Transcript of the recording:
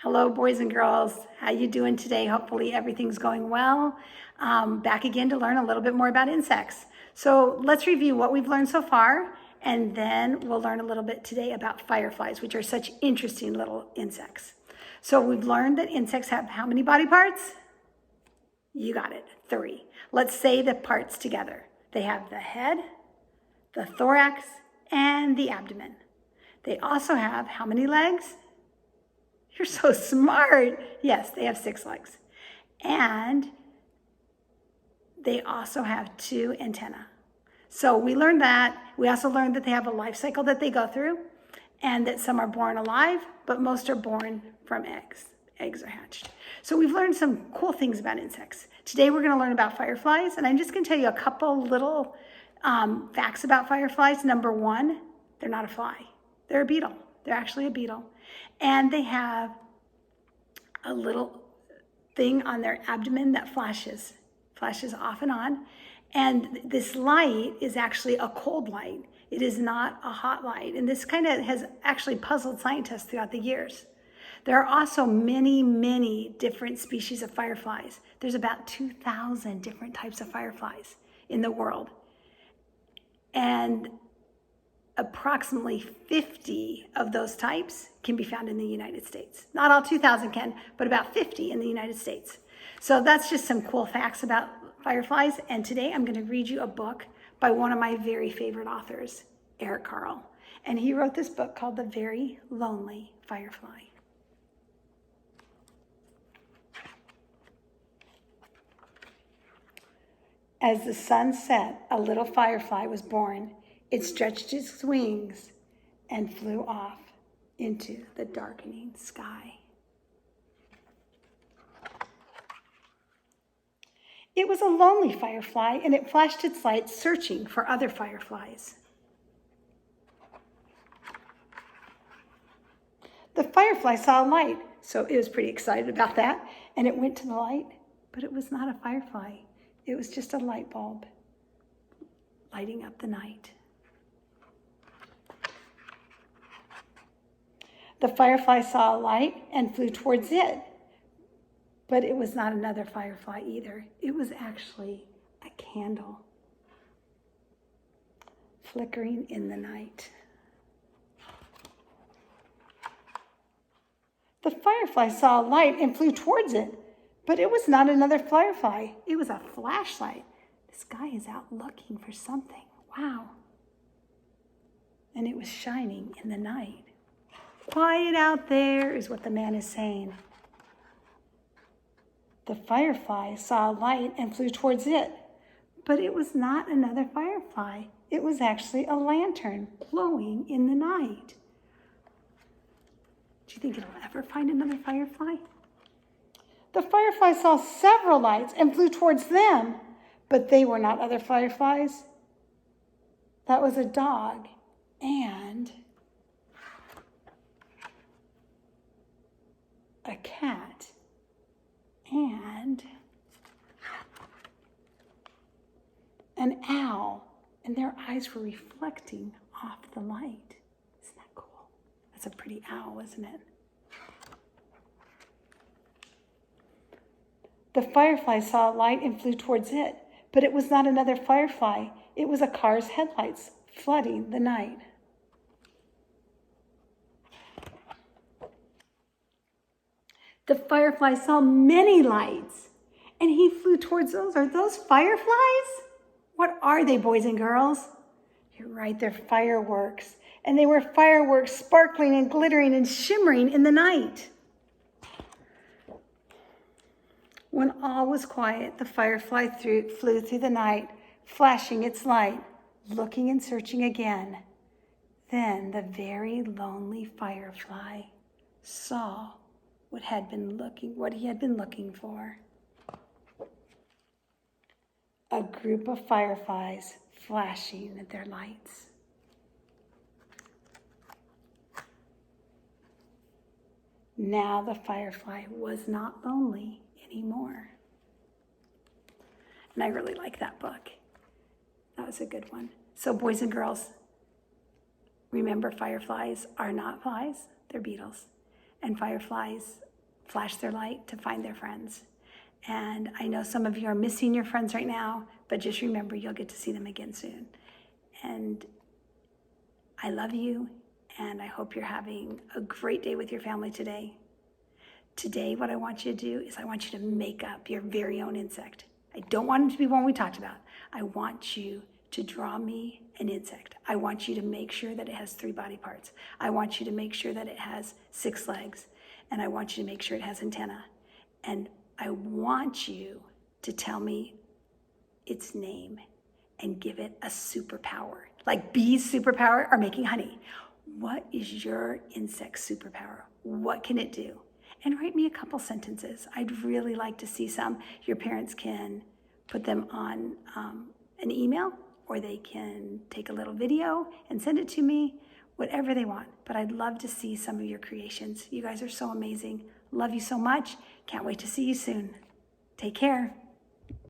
Hello, boys and girls. How you doing today? Hopefully everything's going well. Back again to learn a little bit more about insects. So let's review what we've learned so far, and then we'll learn a little bit today about fireflies, which are such interesting little insects. So we've learned that insects have how many body parts? You got it, 3. Let's say the parts together. They have the head, the thorax, and the abdomen. They also have how many legs? You're so smart. Yes, they have 6 legs. And they also have 2 antennae. So we learned that. We also learned that they have a life cycle that they go through, and that some are born alive, but most are born from eggs. Eggs are hatched. So we've learned some cool things about insects. Today we're going to learn about fireflies, and I'm just going to tell you a couple little facts about fireflies. Number 1, they're not a fly. They're a beetle. They're actually a beetle. And they have a little thing on their abdomen that flashes off and on. And this light is actually a cold light. It is not a hot light. And this kind of has actually puzzled scientists throughout the years. There are also many, many different species of fireflies. There's about 2,000 different types of fireflies in the world. And approximately 50 of those types can be found in the United States. Not all 2,000 can, but about 50 in the United States. So that's just some cool facts about fireflies. And today I'm going to read you a book by one of my very favorite authors, Eric Carle. And he wrote this book called The Very Lonely Firefly. As the sun set, a little firefly was born. It stretched its wings and flew off into the darkening sky. It was a lonely firefly, and it flashed its light searching for other fireflies. The firefly saw a light, so it was pretty excited about that, and it went to the light, but it was not a firefly. It was just a light bulb lighting up the night. The firefly saw a light and flew towards it, but it was not another firefly either. It was actually a candle flickering in the night. The firefly saw a light and flew towards it, but it was not another firefly. It was a flashlight. This guy is out looking for something. Wow. And it was shining in the night. Quiet out there is what the man is saying. The firefly saw a light and flew towards it, but it was not another firefly. It was actually a lantern glowing in the night. Do you think it'll ever find another firefly? The firefly saw several lights and flew towards them, but they were not other fireflies. That was a dog and a cat and an owl, and their eyes were reflecting off the light. Isn't that cool? That's a pretty owl, isn't it? The firefly saw a light and flew towards it, but it was not another firefly. It was a car's headlights flooding the night. The firefly saw many lights, and he flew towards those. Are those fireflies? What are they, boys and girls? You're right, they're fireworks. And they were fireworks sparkling and glittering and shimmering in the night. When all was quiet, the firefly flew through the night, flashing its light, looking and searching again. Then the very lonely firefly saw what he had been looking for. A group of fireflies flashing their lights. Now the firefly was not lonely anymore. And I really like that book. That was a good one. So boys and girls, remember, fireflies are not flies, they're beetles. And fireflies flash their light to find their friends. And I know some of you are missing your friends right now, but just remember you'll get to see them again soon. And I love you, and I hope you're having a great day with your family today. Today, what I want you to do is I want you to make up your very own insect. I don't want it to be one we talked about. I want you to draw me an insect. I want you to make sure that it has 3 body parts. I want you to make sure that it has 6 legs. And I want you to make sure it has antenna. And I want you to tell me its name and give it a superpower. Like bees' superpower are making honey. What is your insect superpower? What can it do? And write me a couple sentences. I'd really like to see some. Your parents can put them on an email, or they can take a little video and send it to me, whatever they want. But I'd love to see some of your creations. You guys are so amazing. Love you so much. Can't wait to see you soon. Take care.